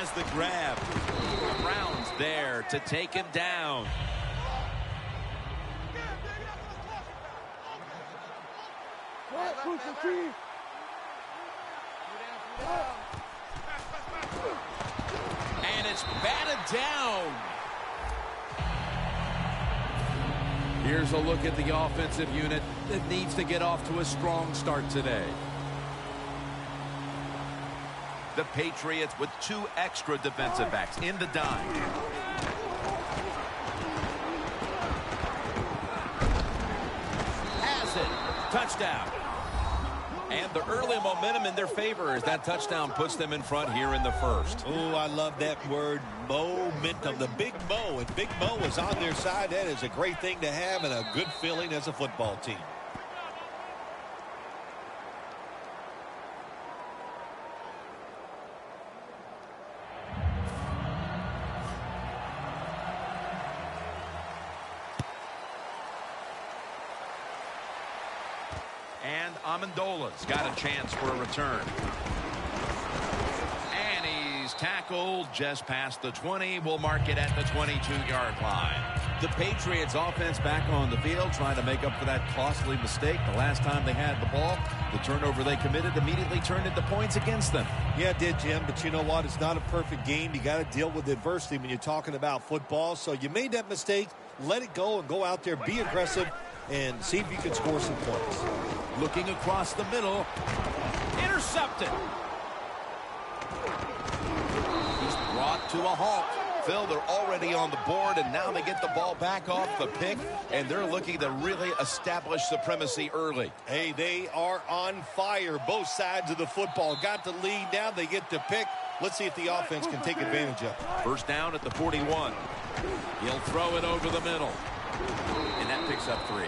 has the grab. The Browns there to take him down. And it's batted down. Here's a look at the offensive unit that needs to get off to a strong start today. The Patriots with 2 extra defensive backs in the dime. Has it. Touchdown. And the early momentum in their favor as that touchdown puts them in front here in the first. Oh, I love that word, momentum. The Big Mo, and Big Mo is on their side. That is a great thing to have and a good feeling as a football team. And Amendola's got a chance for a return. And he's tackled just past the 20. We'll mark it at the 22-yard line. The Patriots offense back on the field trying to make up for that costly mistake. The last time they had the ball, the turnover they committed immediately turned into points against them. Yeah, it did, Jim, but you know what? It's not a perfect game. You got to deal with adversity when you're talking about football. So you made that mistake, let it go, and go out there, be aggressive, and see if you can score some points. Looking across the middle. Intercepted. He's brought to a halt. Phil, they're already on the board, and now they get the ball back off the pick, and they're looking to really establish supremacy early. Hey, they are on fire, both sides of the football. Got the lead, now they get the pick. Let's see if the offense can take advantage of it. First down at the 41. He'll throw it over the middle, and that picks up 3.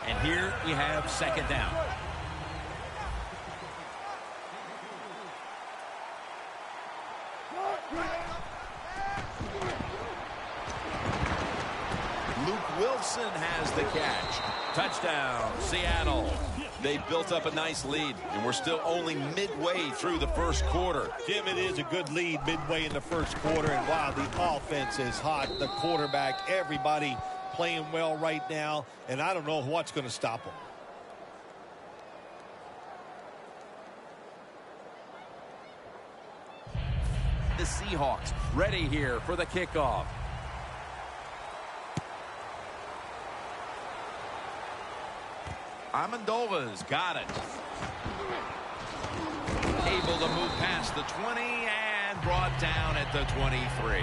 And here we have second down. Luke Wilson has the catch. Touchdown, Seattle. They built up a nice lead, and we're still only midway through the first quarter. Jim, it is a good lead midway in the first quarter, and wow, the offense is hot. The quarterback, everybody playing well right now, and I don't know what's going to stop them. The Seahawks ready here for the kickoff. Amendola's got it. Able to move past the 20 and brought down at the 23.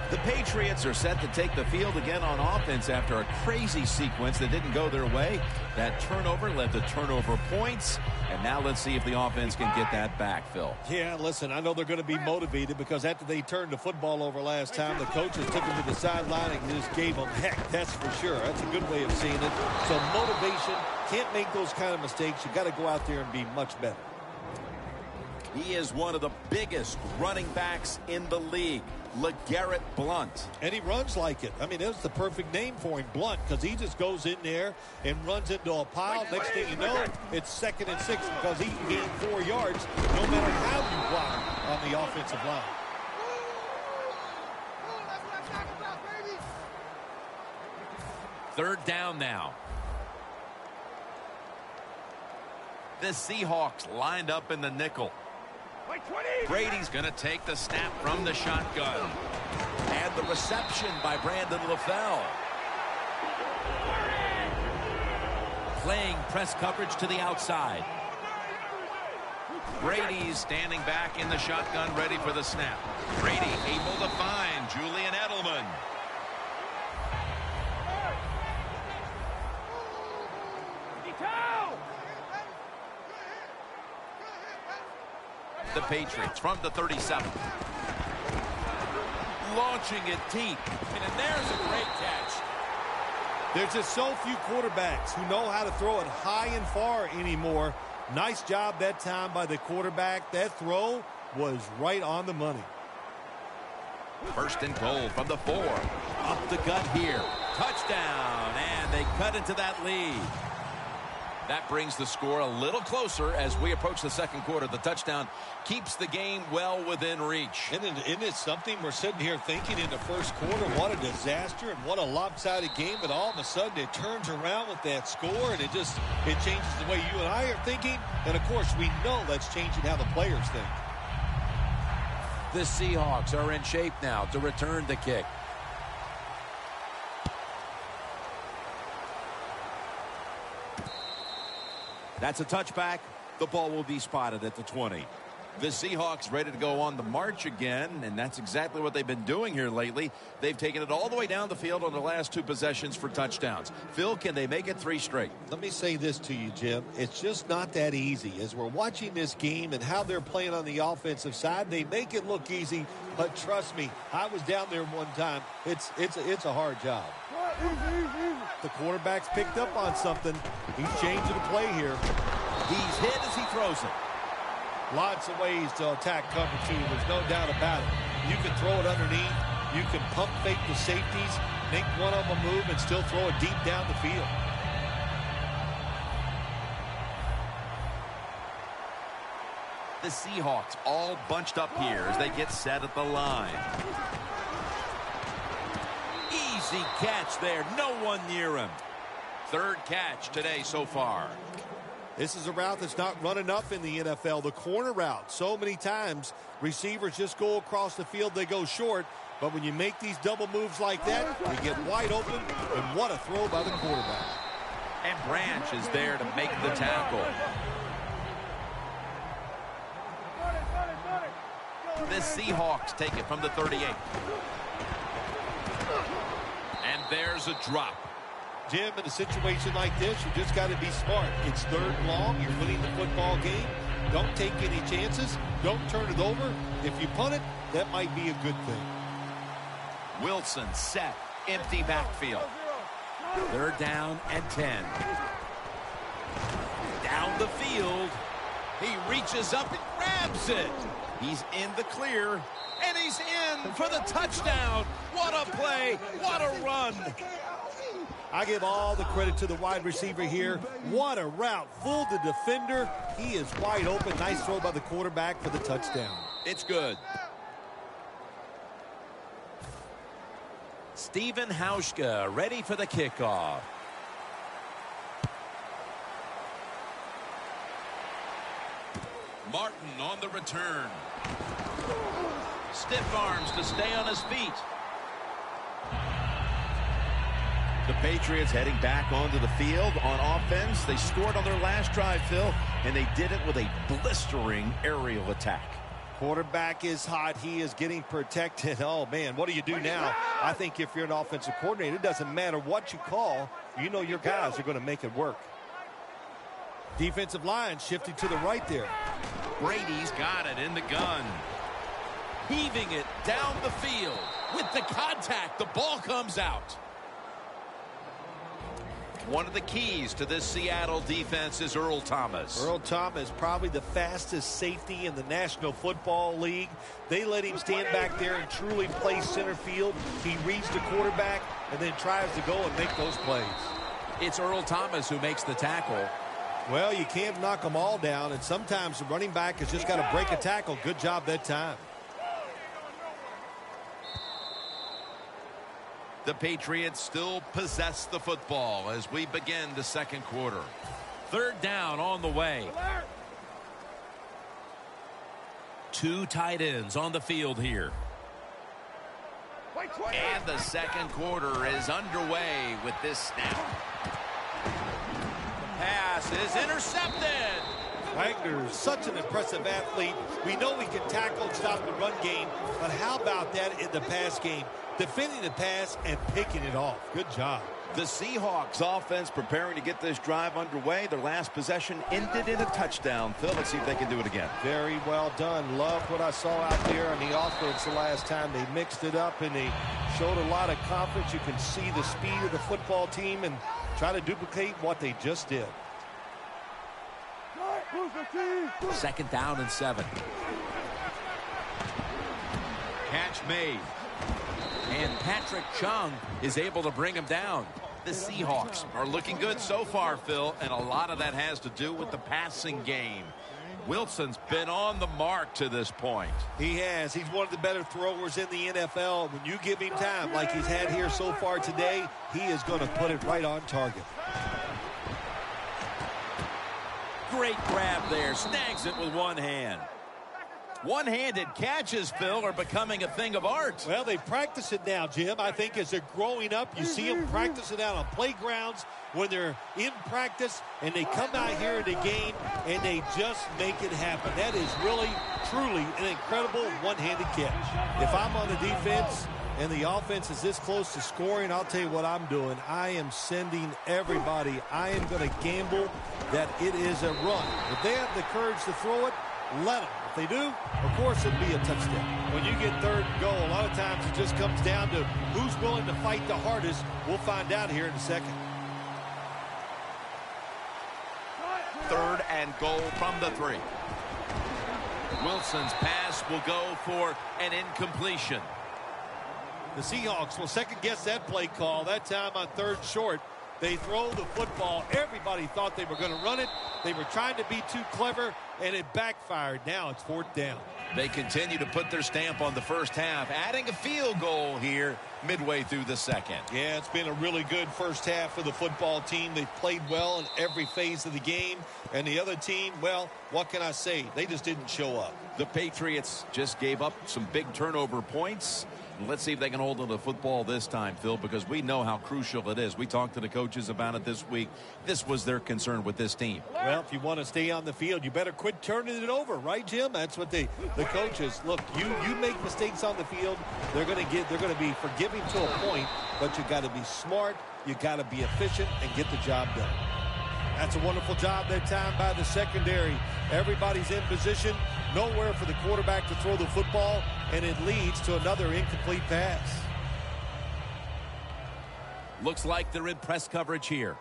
The Patriots are set to take the field again on offense after a crazy sequence that didn't go their way. That turnover led to turnover points. And now let's see if the offense can get that back, Phil. Yeah, listen, I know they're going to be motivated because after they turned the football over last time, the coaches took them to the sideline and just gave them heck, that's for sure. That's a good way of seeing it. So motivation, can't make those kind of mistakes. You got to go out there and be much better. He is one of the biggest running backs in the league, LeGarrette Blount. And he runs like it. I mean, that's the perfect name for him, Blount, because he just goes in there and runs into a pile. Next thing you know, it's 2nd and 6 because he can gain 4 yards no matter how you block on the offensive line. Third down now. The Seahawks lined up in the nickel. Brady's going to take the snap from the shotgun. And the reception by Brandon LaFell. Playing press coverage to the outside. Brady's standing back in the shotgun, ready for the snap. Brady able to find Julian Edelman. The Patriots from the 37. Launching it deep. And there's a great catch. There's just so few quarterbacks who know how to throw it high and far anymore. Nice job that time by the quarterback. That throw was right on the money. First and goal from the 4. Up the gut here. Touchdown. And they cut into that lead. That brings the score a little closer as we approach the second quarter. The touchdown keeps the game well within reach. Isn't it something we're sitting here thinking in the first quarter, what a disaster and what a lopsided game, but all of a sudden it turns around with that score and it changes the way you and I are thinking. And, of course, we know that's changing how the players think. The Seahawks are in shape now to return the kick. That's a touchback. The ball will be spotted at the 20. The Seahawks ready to go on the march again, and that's exactly what they've been doing here lately. They've taken it all the way down the field on the last 2 possessions for touchdowns. Phil, can they make it 3 straight? Let me say this to you, Jim. It's just not that easy. As we're watching this game and how they're playing on the offensive side, they make it look easy, but trust me, I was down there one time. It's a hard job. The quarterback's picked up on something. He's changing the play here. He's hit as he throws it. Lots of ways to attack cover 2. There's no doubt about it. You can throw it underneath. You can pump fake the safeties, make one of them move, and still throw it deep down the field. The Seahawks all bunched up here as they get set at the line. Easy catch there. No one near him. 3rd catch today so far. This is a route that's not run enough in the NFL. The corner route. So many times receivers just go across the field. They go short. But when you make these double moves like that, you get wide open. And what a throw by the quarterback. And Branch is there to make the tackle. The Seahawks take it from the 38. And there's a drop. Jim, in a situation like this, you just got to be smart. It's 3rd and long. You're winning the football game. Don't take any chances. Don't turn it over. If you punt it, that might be a good thing. Wilson set. Empty backfield. 3rd down and 10. Down the field. He reaches up and grabs it. He's in the clear. And he's in for the touchdown. What a play. What a run. I give all the credit to the wide receiver here. What a route. Fooled the defender. He is wide open. Nice throw by the quarterback for the touchdown. It's good. Steven Hauschka ready for the kickoff. Martin on the return. Stiff arms to stay on his feet. The Patriots heading back onto the field on offense. They scored on their last drive, Phil, and they did it with a blistering aerial attack. Quarterback is hot. He is getting protected. Oh, man, what do you do now? I think if you're an offensive coordinator, it doesn't matter what you call. You know your guys are going to make it work. Defensive line shifting to the right there. Brady's got it in the gun. Heaving it down the field. With the contact, the ball comes out. One of the keys to this Seattle defense is Earl Thomas. Earl Thomas, probably the fastest safety in the National Football League. They let him stand back there and truly play center field. He reads the quarterback and then tries to go and make those plays. It's Earl Thomas who makes the tackle. Well, you can't knock them all down, and sometimes the running back has just got to break a tackle. Good job that time. The Patriots still possess the football as we begin the second quarter. 3rd down on the way. 2 tight ends on the field here. And the second quarter is underway with this snap. The pass is intercepted. Wagner is such an impressive athlete. We know he can tackle and stop the run game, but how about that in the pass game? Defending the pass and picking it off. Good job. The Seahawks offense preparing to get this drive underway. Their last possession ended in a touchdown. Phil, let's see if they can do it again. Very well done. Loved what I saw out there on the offense the last time. They mixed it up and they showed a lot of confidence. You can see the speed of the football team and try to duplicate what they just did. 2nd down and 7. Catch made. And Patrick Chung is able to bring him down. The Seahawks are looking good so far, Phil, and a lot of that has to do with the passing game. Wilson's been on the mark to this point. He has. He's one of the better throwers in the NFL. When you give him time like he's had here so far today, he is going to put it right on target. Great grab there. Snags it with one hand. One-handed catches, Phil, are becoming a thing of art. Well, they practice it now, Jim. I think as they're growing up, you see them practice it out on playgrounds when they're in practice, and they come out here in the game, and they just make it happen. That is really, truly an incredible one-handed catch. If I'm on the defense and the offense is this close to scoring, I'll tell you what I'm doing. I am sending everybody. I am going to gamble that it is a run. If they have the courage to throw it, let them. If they do, of course it'll be a touchdown. When you get third and goal, a lot of times it just comes down to who's willing to fight the hardest. We'll find out here in a second. Third and goal from the 3. Wilson's pass will go for an incompletion. The Seahawks will second-guess that play call. That time on third short, they throw the football. Everybody thought they were going to run it. They were trying to be too clever, and it backfired. Now it's fourth down. They continue to put their stamp on the first half, adding a field goal here midway through the second. Yeah, it's been a really good first half for the football team. They've played well in every phase of the game. And the other team, well, what can I say? They just didn't show up. The Patriots just gave up some big turnover points. Let's see if they can hold on to the football this time, Phil, because we know how crucial it is. We talked to the coaches about it this week. This was their concern with this team. Well, if you want to stay on the field, you better quit turning it over, right, Jim? That's what the coaches look. You make mistakes on the field, they're going to be forgiving to a point, but you got to be smart, you got to be efficient, and get the job done. That's a wonderful job that time by the secondary. Everybody's in position. Nowhere for the quarterback to throw the football, and it leads to another incomplete pass. Looks like they're in press coverage here.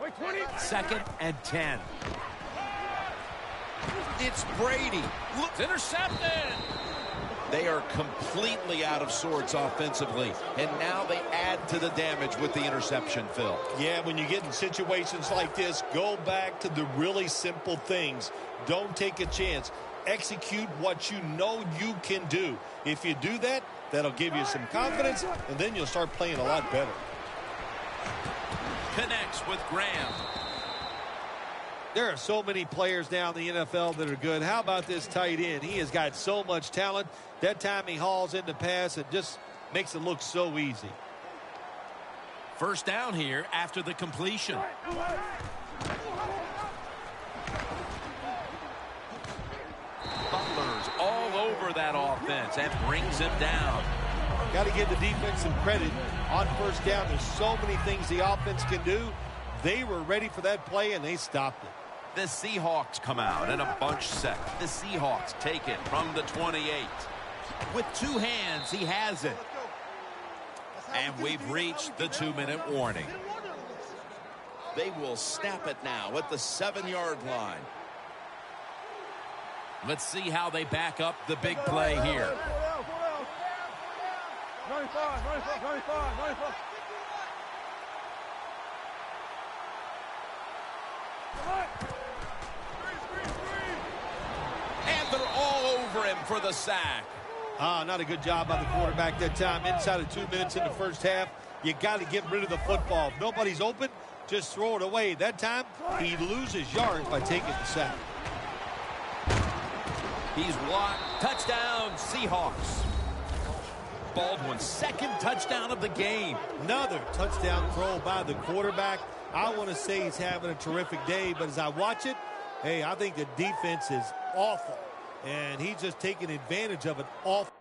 2nd and 10. It's Brady. Look, intercepted. They are completely out of sorts offensively, and now they add to the damage with the interception, Phil. Yeah, when you get in situations like this, go back to the really simple things. Don't take a chance. Execute what you know you can do. If you do that, that'll give you some confidence, and then you'll start playing a lot better. Connects with Graham. There are so many players now in the NFL that are good. How about this tight end? He has got so much talent. That time he hauls in the pass, it just makes it look so easy. First down here after the completion. Butler's all over that offense and brings him down. Got to give the defense some credit on first down. There's so many things the offense can do. They were ready for that play, and they stopped it. The Seahawks come out in a bunch set. The Seahawks take it from the 28. With two hands, he has it. And we've reached the 2-minute warning. They will snap it now at the 7-yard line. Let's see how they back up the big play here. 95. And they're all over him for the sack. Not a good job by the quarterback that time. Inside of 2 minutes in the first half, you got to get rid of the football. If nobody's open, just throw it away. That time, he loses yards by taking the sack. He's blocked. Touchdown, Seahawks. Baldwin's second touchdown of the game. Another touchdown throw by the quarterback. I want to say he's having a terrific day, but as I watch it, hey, I think the defense is awful. And he's just taking advantage of it awful.